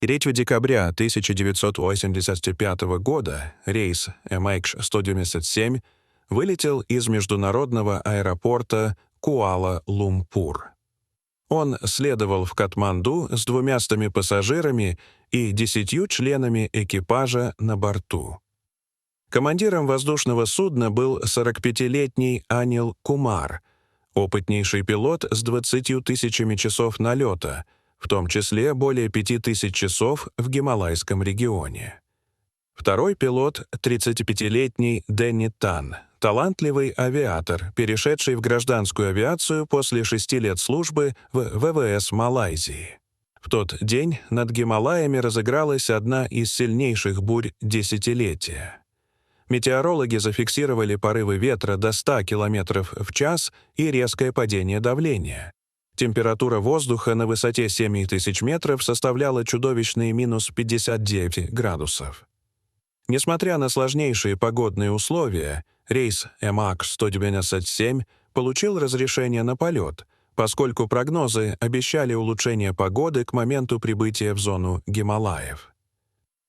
3 декабря 1985 года рейс MH197 вылетел из международного аэропорта Куала-Лумпур. Он следовал в Катманду с 200 пассажирами и 10 членами экипажа на борту. Командиром воздушного судна был 45-летний Анил Кумар, опытнейший пилот с 20 тысячами часов налета, в том числе более 5000 часов в Гималайском регионе. Второй пилот — 35-летний Дэнни Тан, талантливый авиатор, перешедший в гражданскую авиацию после 6 лет службы в ВВС Малайзии. В тот день над Гималаями разыгралась одна из сильнейших бурь десятилетия. Метеорологи зафиксировали порывы ветра до 100 км в час и резкое падение давления. Температура воздуха на высоте 7000 метров составляла чудовищные минус 59 градусов. Несмотря на сложнейшие погодные условия, рейс MH197 получил разрешение на полет, поскольку прогнозы обещали улучшение погоды к моменту прибытия в зону Гималаев.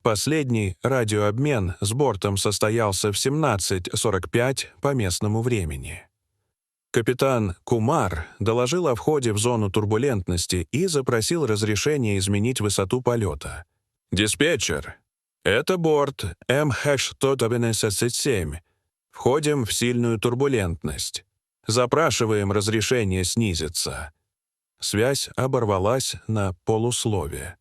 Последний радиообмен с бортом состоялся в 17:45 по местному времени. Капитан Кумар доложил о входе в зону турбулентности и запросил разрешение изменить высоту полета. «Диспетчер, это борт MH197. Входим в сильную турбулентность. Запрашиваем разрешение снизиться». Связь оборвалась на полуслове.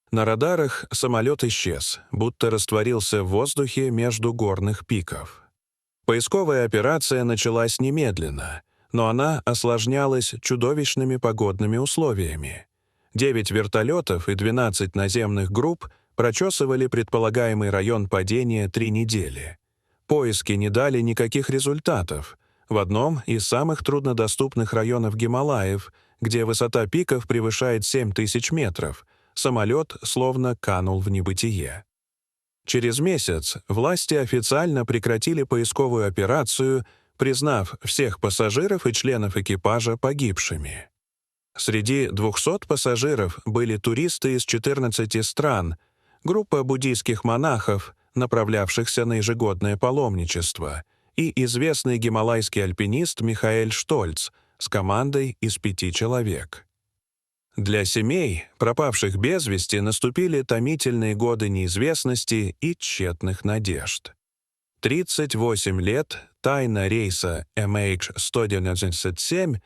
На радарах самолет исчез, будто растворился в воздухе между горных пиков. Поисковая операция началась немедленно, но она осложнялась чудовищными погодными условиями. 9 вертолетов и 12 наземных групп прочесывали предполагаемый район падения 3 недели. Поиски не дали никаких результатов. В одном из самых труднодоступных районов Гималаев, где высота пиков превышает 7000 метров, самолет словно канул в небытие. Через месяц власти официально прекратили поисковую операцию, признав всех пассажиров и членов экипажа погибшими. Среди 200 пассажиров были туристы из 14 стран, группа буддийских монахов, направлявшихся на ежегодное паломничество, и известный гималайский альпинист Михаэль Штольц с командой из 5 человек. Для семей, пропавших без вести, наступили томительные годы неизвестности и тщетных надежд. 38 лет тайна рейса MH197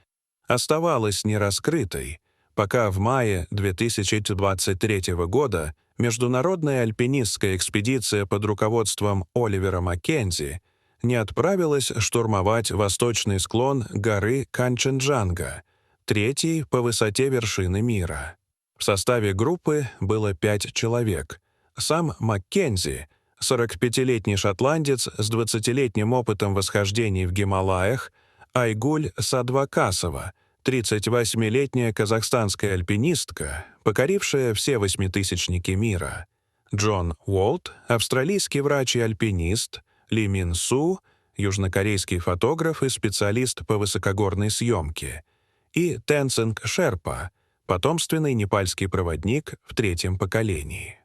оставалась нераскрытой, пока в мае 2023 года международная альпинистская экспедиция под руководством Оливера Маккензи не отправилась штурмовать восточный склон горы Канченджанга, третьей по высоте вершины мира. В составе группы было 5 человек. Сам Маккензи, 45-летний шотландец с 20-летним опытом восхождений в Гималаях, Айгуль Садвакасова, 38-летняя казахстанская альпинистка, покорившая все восьмитысячники мира, Джон Уолт, австралийский врач и альпинист, Ли Мин Су, южнокорейский фотограф и специалист по высокогорной съемке, и Тенцинг Шерпа, потомственный непальский проводник в 3-м поколении.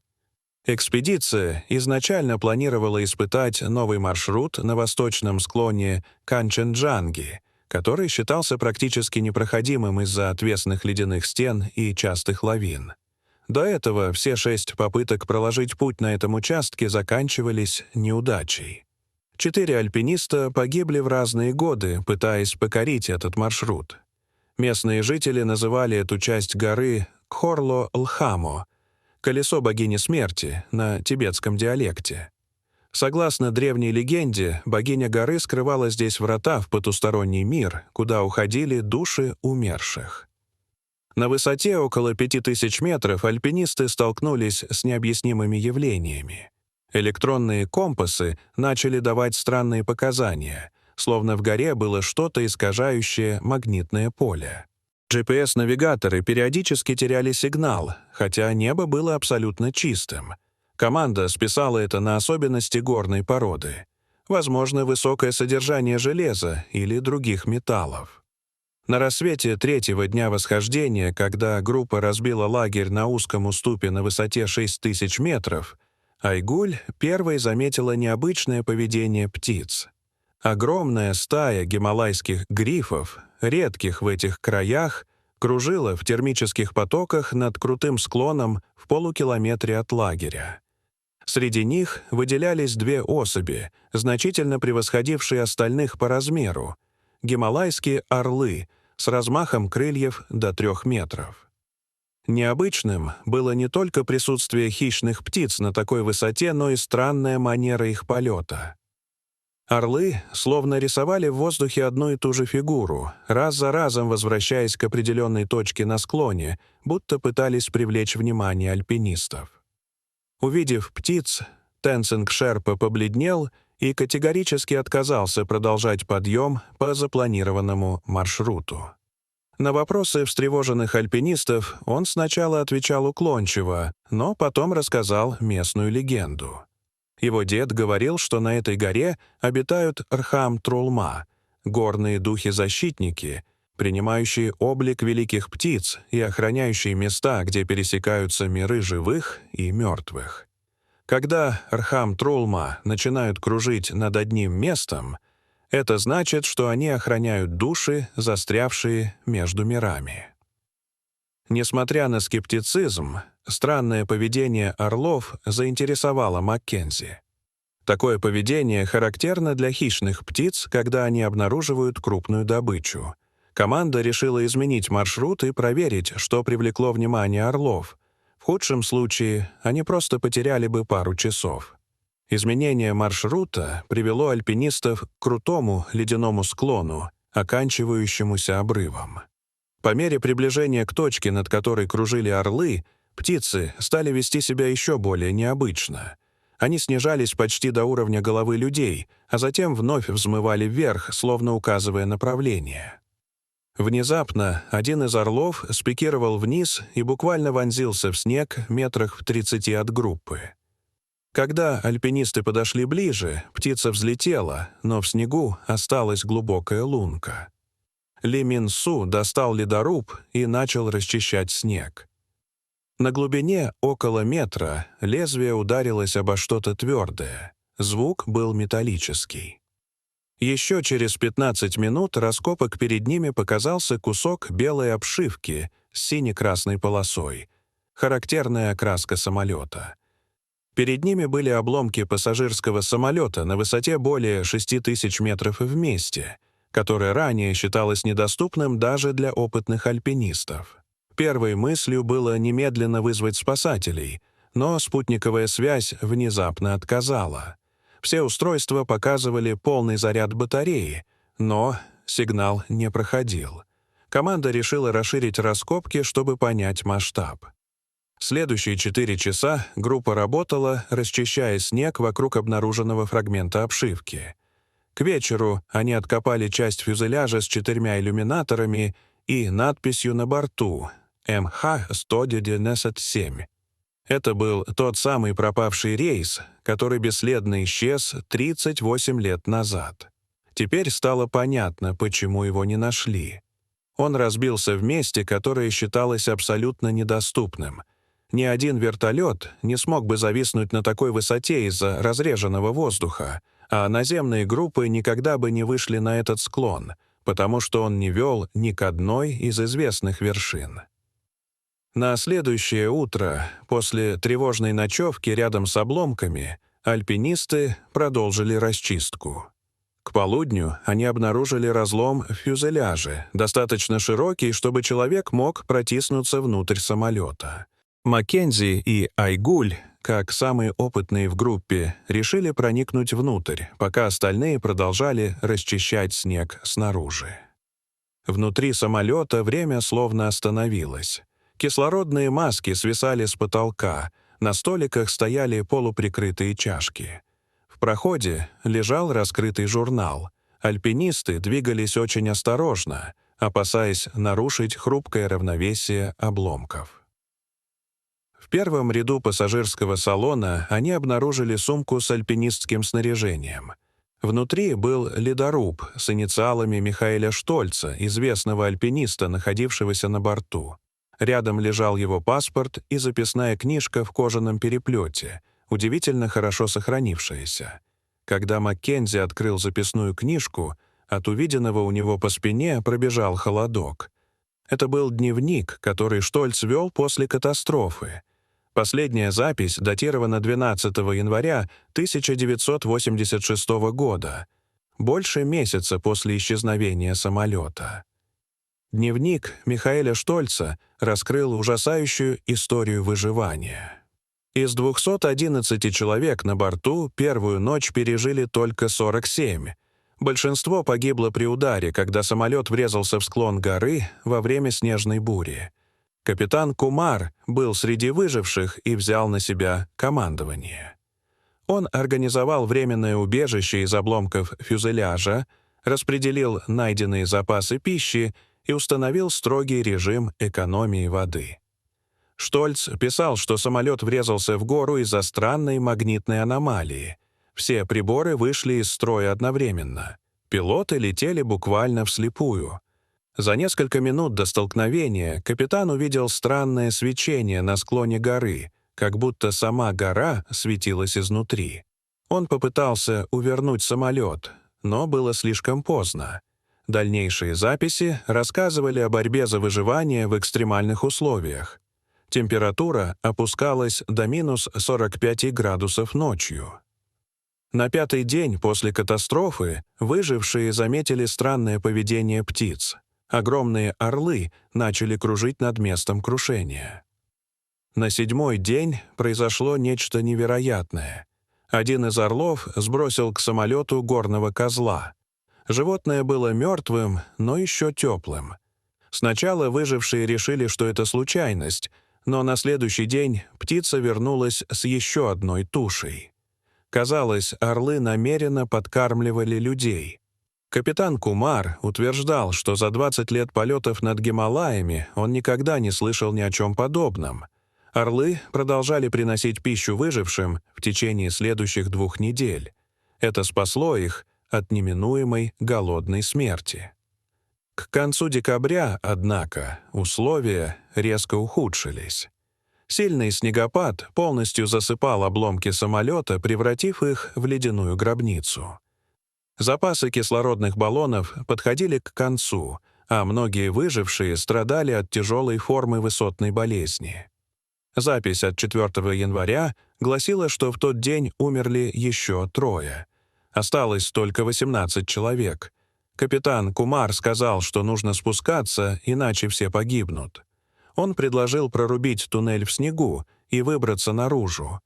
Экспедиция изначально планировала испытать новый маршрут на восточном склоне Канченджанги, который считался практически непроходимым из-за отвесных ледяных стен и частых лавин. До этого все 6 попыток проложить путь на этом участке заканчивались неудачей. 4 альпиниста погибли в разные годы, пытаясь покорить этот маршрут. Местные жители называли эту часть горы Кхорло-Лхамо, колесо богини смерти на тибетском диалекте. Согласно древней легенде, богиня горы скрывала здесь врата в потусторонний мир, куда уходили души умерших. На высоте около 5000 метров альпинисты столкнулись с необъяснимыми явлениями. Электронные компасы начали давать странные показания, словно в горе было что-то, искажающее магнитное поле. GPS-навигаторы периодически теряли сигнал, хотя небо было абсолютно чистым. Команда списала это на особенности горной породы. Возможно, высокое содержание железа или других металлов. На рассвете третьего дня восхождения, когда группа разбила лагерь на узком уступе на высоте 6000 метров, Айгуль первой заметила необычное поведение птиц. Огромная стая гималайских грифов, редких в этих краях, кружила в термических потоках над крутым склоном в полукилометре от лагеря. Среди них выделялись две особи, значительно превосходившие остальных по размеру — гималайские орлы с размахом крыльев до 3 метров. Необычным было не только присутствие хищных птиц на такой высоте, но и странная манера их полета. Орлы словно рисовали в воздухе одну и ту же фигуру, раз за разом возвращаясь к определенной точке на склоне, будто пытались привлечь внимание альпинистов. Увидев птиц, Тенцинг Шерпа побледнел и категорически отказался продолжать подъем по запланированному маршруту. На вопросы встревоженных альпинистов он сначала отвечал уклончиво, но потом рассказал местную легенду. Его дед говорил, что на этой горе обитают Рхам-Трулма, горные духи-защитники, принимающие облик великих птиц и охраняющие места, где пересекаются миры живых и мертвых. Когда Рхам-Трулма начинают кружить над одним местом, это значит, что они охраняют души, застрявшие между мирами. Несмотря на скептицизм, странное поведение орлов заинтересовало Маккензи. Такое поведение характерно для хищных птиц, когда они обнаруживают крупную добычу. Команда решила изменить маршрут и проверить, что привлекло внимание орлов. В худшем случае они просто потеряли бы пару часов. Изменение маршрута привело альпинистов к крутому ледяному склону, оканчивающемуся обрывом. По мере приближения к точке, над которой кружили орлы, птицы стали вести себя еще более необычно. Они снижались почти до уровня головы людей, а затем вновь взмывали вверх, словно указывая направление. Внезапно один из орлов спикировал вниз и буквально вонзился в снег метрах в 30 от группы. Когда альпинисты подошли ближе, птица взлетела, но в снегу осталась глубокая лунка. Ли Мин Су достал ледоруб и начал расчищать снег. На глубине около метра лезвие ударилось обо что-то твердое. Звук был металлический. Еще через 15 минут раскопок перед ними показался кусок белой обшивки с сине-красной полосой, характерная окраска самолета. Перед ними были обломки пассажирского самолета на высоте более 6000 метров вместе, которое ранее считалось недоступным даже для опытных альпинистов. Первой мыслью было немедленно вызвать спасателей, но спутниковая связь внезапно отказала. Все устройства показывали полный заряд батареи, но сигнал не проходил. Команда решила расширить раскопки, чтобы понять масштаб. Следующие 4 часа группа работала, расчищая снег вокруг обнаруженного фрагмента обшивки. К вечеру они откопали часть фюзеляжа с 4 иллюминаторами и надписью на борту «МХ-197». Это был тот самый пропавший рейс, который бесследно исчез 38 лет назад. Теперь стало понятно, почему его не нашли. Он разбился в месте, которое считалось абсолютно недоступным. Ни один вертолет не смог бы зависнуть на такой высоте из-за разреженного воздуха, а наземные группы никогда бы не вышли на этот склон, потому что он не вел ни к одной из известных вершин. На следующее утро, после тревожной ночевки рядом с обломками, альпинисты продолжили расчистку. К полудню они обнаружили разлом в фюзеляже, достаточно широкий, чтобы человек мог протиснуться внутрь самолета. Маккензи и Айгуль, как самые опытные в группе, решили проникнуть внутрь, пока остальные продолжали расчищать снег снаружи. Внутри самолета время словно остановилось. Кислородные маски свисали с потолка, на столиках стояли полуприкрытые чашки. В проходе лежал раскрытый журнал. Альпинисты двигались очень осторожно, опасаясь нарушить хрупкое равновесие обломков. В первом ряду пассажирского салона они обнаружили сумку с альпинистским снаряжением. Внутри был ледоруб с инициалами Михаэля Штольца, известного альпиниста, находившегося на борту. Рядом лежал его паспорт и записная книжка в кожаном переплете, удивительно хорошо сохранившаяся. Когда Маккензи открыл записную книжку, от увиденного у него по спине пробежал холодок. Это был дневник, который Штольц вел после катастрофы. Последняя запись датирована 12 января 1986 года, больше месяца после исчезновения самолета. Дневник Михаэля Штольца раскрыл ужасающую историю выживания. Из 211 человек на борту первую ночь пережили только 47. Большинство погибло при ударе, когда самолет врезался в склон горы во время снежной бури. Капитан Кумар был среди выживших и взял на себя командование. Он организовал временное убежище из обломков фюзеляжа, распределил найденные запасы пищи и установил строгий режим экономии воды. Штольц писал, что самолет врезался в гору из-за странной магнитной аномалии. Все приборы вышли из строя одновременно. Пилоты летели буквально вслепую. За несколько минут до столкновения капитан увидел странное свечение на склоне горы, как будто сама гора светилась изнутри. Он попытался увернуть самолет, но было слишком поздно. Дальнейшие записи рассказывали о борьбе за выживание в экстремальных условиях. Температура опускалась до минус 45 градусов ночью. На 5-й день после катастрофы выжившие заметили странное поведение птиц. Огромные орлы начали кружить над местом крушения. На 7-й день произошло нечто невероятное. Один из орлов сбросил к самолету горного козла. Животное было мертвым, но еще теплым. Сначала выжившие решили, что это случайность, но на следующий день птица вернулась с еще одной тушей. Казалось, орлы намеренно подкармливали людей. Капитан Кумар утверждал, что за 20 лет полетов над Гималаями он никогда не слышал ни о чем подобном. Орлы продолжали приносить пищу выжившим в течение следующих 2 недель. Это спасло их от неминуемой голодной смерти. К концу декабря, однако, условия резко ухудшились. Сильный снегопад полностью засыпал обломки самолета, превратив их в ледяную гробницу. Запасы кислородных баллонов подходили к концу, а многие выжившие страдали от тяжелой формы высотной болезни. Запись от 4 января гласила, что в тот день умерли еще 3. Осталось только 18 человек. Капитан Кумар сказал, что нужно спускаться, иначе все погибнут. Он предложил прорубить туннель в снегу и выбраться наружу.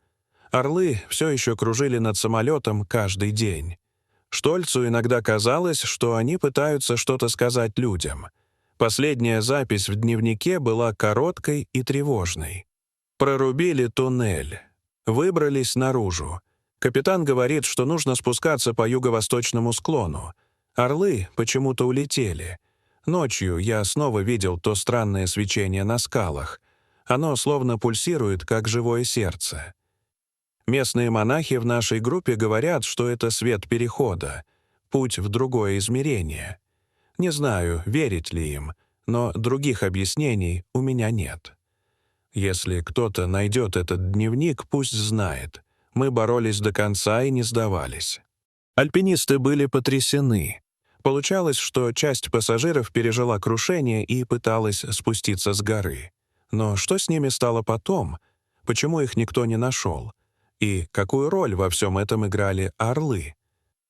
Орлы все еще кружили над самолетом каждый день. Штольцу иногда казалось, что они пытаются что-то сказать людям. Последняя запись в дневнике была короткой и тревожной. Прорубили туннель. Выбрались наружу. Капитан говорит, что нужно спускаться по юго-восточному склону. Орлы почему-то улетели. Ночью я снова видел то странное свечение на скалах. Оно словно пульсирует, как живое сердце. Местные монахи в нашей группе говорят, что это свет перехода, путь в другое измерение. Не знаю, верить ли им, но других объяснений у меня нет. Если кто-то найдет этот дневник, пусть знает. Мы боролись до конца и не сдавались. Альпинисты были потрясены. Получалось, что часть пассажиров пережила крушение и пыталась спуститься с горы. Но что с ними стало потом? Почему их никто не нашел? И какую роль во всем этом играли орлы?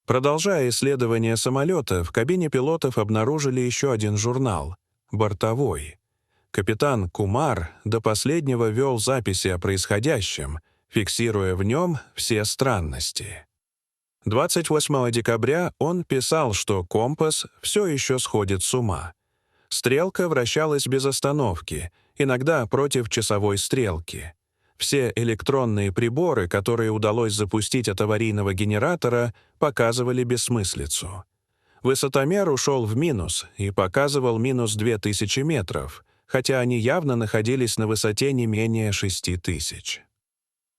Продолжая исследование самолета, в кабине пилотов обнаружили еще один журнал — бортовой. Капитан Кумар до последнего вел записи о происходящем, фиксируя в нем все странности. 28 декабря он писал, что компас все еще сходит с ума. Стрелка вращалась без остановки, иногда против часовой стрелки. Все электронные приборы, которые удалось запустить от аварийного генератора, показывали бессмыслицу. Высотомер ушел в минус и показывал минус 2000 метров, хотя они явно находились на высоте не менее 6000.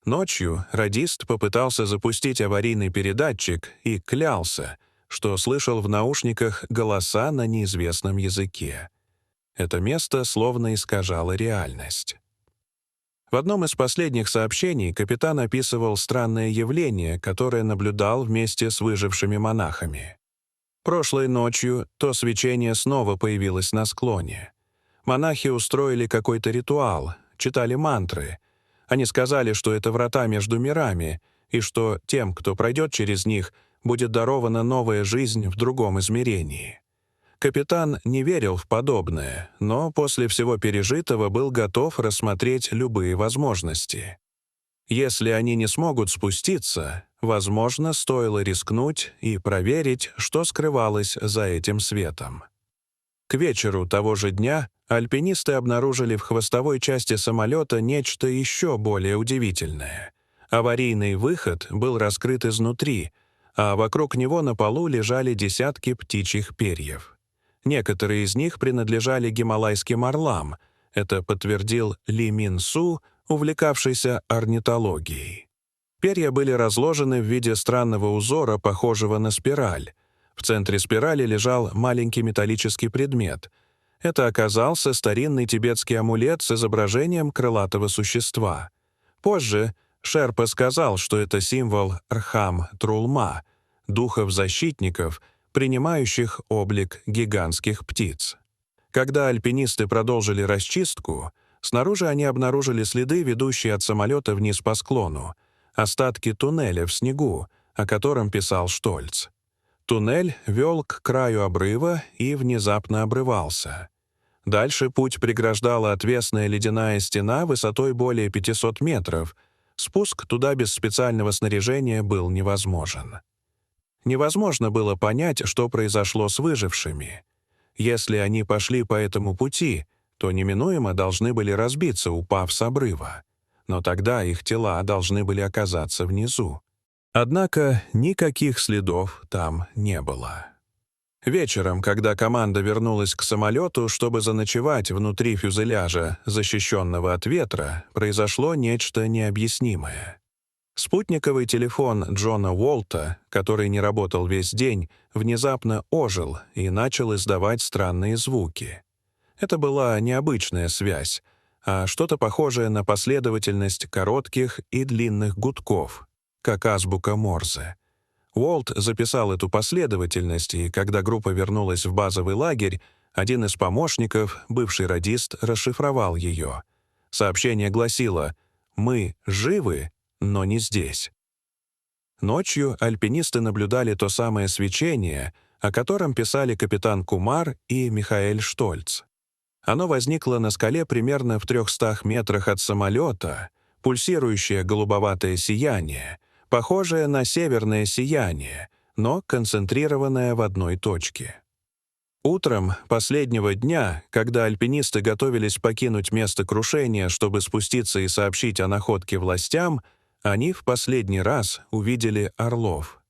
Ночью радист попытался запустить аварийный передатчик и клялся, что слышал в наушниках голоса на неизвестном языке. Это место словно искажало реальность. В одном из последних сообщений капитан описывал странное явление, которое наблюдал вместе с выжившими монахами. Прошлой ночью то свечение снова появилось на склоне. Монахи устроили какой-то ритуал, читали мантры. Они сказали, что это врата между мирами, и что тем, кто пройдет через них, будет дарована новая жизнь в другом измерении. Капитан не верил в подобное, но после всего пережитого был готов рассмотреть любые возможности. Если они не смогут спуститься, возможно, стоило рискнуть и проверить, что скрывалось за этим светом. К вечеру того же дня альпинисты обнаружили в хвостовой части самолета нечто еще более удивительное. Аварийный выход был раскрыт изнутри, а вокруг него на полу лежали десятки птичьих перьев. Некоторые из них принадлежали гималайским орлам. Это подтвердил Ли Мин Су, увлекавшийся орнитологией. Перья были разложены в виде странного узора, похожего на спираль. В центре спирали лежал маленький металлический предмет. Это оказался старинный тибетский амулет с изображением крылатого существа. Позже Шерпа сказал, что это символ Рхам-Трулма, духов-защитников, принимающих облик гигантских птиц. Когда альпинисты продолжили расчистку, снаружи они обнаружили следы, ведущие от самолета вниз по склону, остатки туннеля в снегу, о котором писал Штольц. Туннель вел к краю обрыва и внезапно обрывался. Дальше путь преграждала отвесная ледяная стена высотой более 500 метров. Спуск туда без специального снаряжения был невозможен. Невозможно было понять, что произошло с выжившими. Если они пошли по этому пути, то неминуемо должны были разбиться, упав с обрыва. Но тогда их тела должны были оказаться внизу. Однако никаких следов там не было. Вечером, когда команда вернулась к самолету, чтобы заночевать внутри фюзеляжа, защищенного от ветра, произошло нечто необъяснимое. Спутниковый телефон Джона Уолта, который не работал весь день, внезапно ожил и начал издавать странные звуки. Это была необычная связь, а что-то похожее на последовательность коротких и длинных гудков, как азбука Морзе. Уолт записал эту последовательность, и когда группа вернулась в базовый лагерь, один из помощников, бывший радист, расшифровал ее. Сообщение гласило: «Мы живы, но не здесь». Ночью альпинисты наблюдали то самое свечение, о котором писали капитан Кумар и Михаэль Штольц. Оно возникло на скале примерно в 300 метрах от самолета, пульсирующее голубоватое сияние, похожее на северное сияние, но концентрированное в одной точке. Утром последнего дня, когда альпинисты готовились покинуть место крушения, чтобы спуститься и сообщить о находке властям, они в последний раз увидели орлов.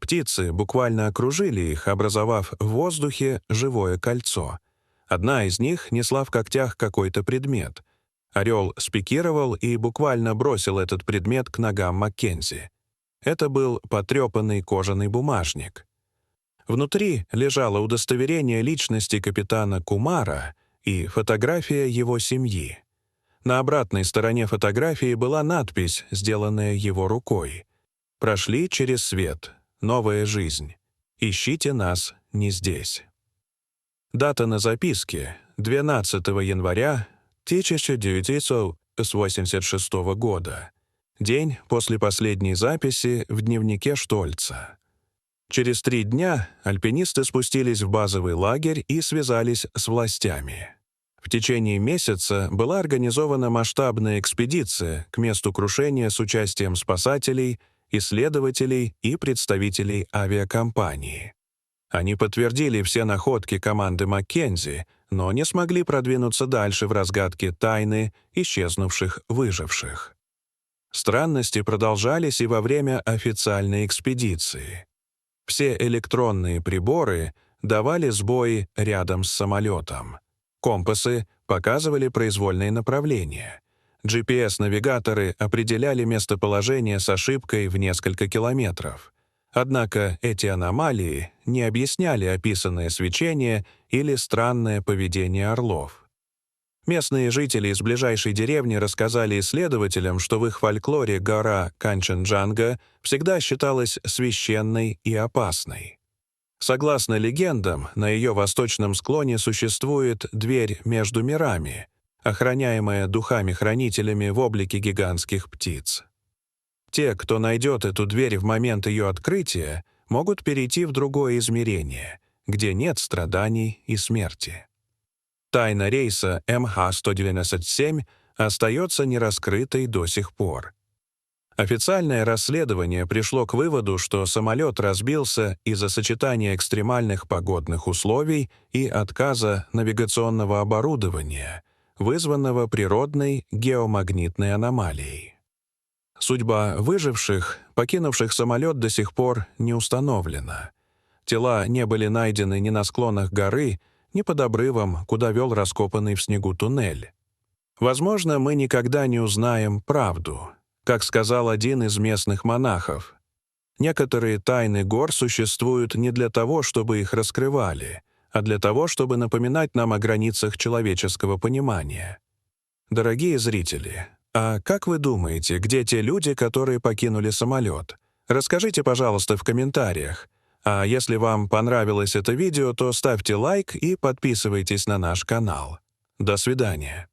Птицы буквально окружили их, образовав в воздухе живое кольцо. Одна из них несла в когтях какой-то предмет. Орел спикировал и буквально бросил этот предмет к ногам Маккензи. Это был потрепанный кожаный бумажник. Внутри лежало удостоверение личности капитана Кумара и фотография его семьи. На обратной стороне фотографии была надпись, сделанная его рукой: «Прошли через свет. Новая жизнь. Ищите нас не здесь». Дата на записке — 12 января 1986 года. День после последней записи в дневнике Штольца. Через 3 дня альпинисты спустились в базовый лагерь и связались с властями. В течение месяца была организована масштабная экспедиция к месту крушения с участием спасателей, исследователей и представителей авиакомпании. Они подтвердили все находки команды Маккензи, но не смогли продвинуться дальше в разгадке тайны исчезнувших выживших. Странности продолжались и во время официальной экспедиции. Все электронные приборы давали сбои рядом с самолетом. Компасы показывали произвольные направления. GPS-навигаторы определяли местоположение с ошибкой в несколько километров. Однако эти аномалии не объясняли описанное свечение или странное поведение орлов. Местные жители из ближайшей деревни рассказали исследователям, что в их фольклоре гора Канченджанга всегда считалась священной и опасной. Согласно легендам, на ее восточном склоне существует дверь между мирами, охраняемая духами-хранителями в облике гигантских птиц. Те, кто найдет эту дверь в момент ее открытия, могут перейти в другое измерение, где нет страданий и смерти. Тайна рейса МХ-197 остается нераскрытой до сих пор. Официальное расследование пришло к выводу, что самолет разбился из-за сочетания экстремальных погодных условий и отказа навигационного оборудования, вызванного природной геомагнитной аномалией. Судьба выживших, покинувших самолет, до сих пор не установлена. Тела не были найдены ни на склонах горы, ни под обрывом, куда вел раскопанный в снегу туннель. Возможно, мы никогда не узнаем правду. Как сказал один из местных монахов, некоторые тайны гор существуют не для того, чтобы их раскрывали, а для того, чтобы напоминать нам о границах человеческого понимания. Дорогие зрители, а как вы думаете, где те люди, которые покинули самолет? Расскажите, пожалуйста, в комментариях. А если вам понравилось это видео, то ставьте лайк и подписывайтесь на наш канал. До свидания.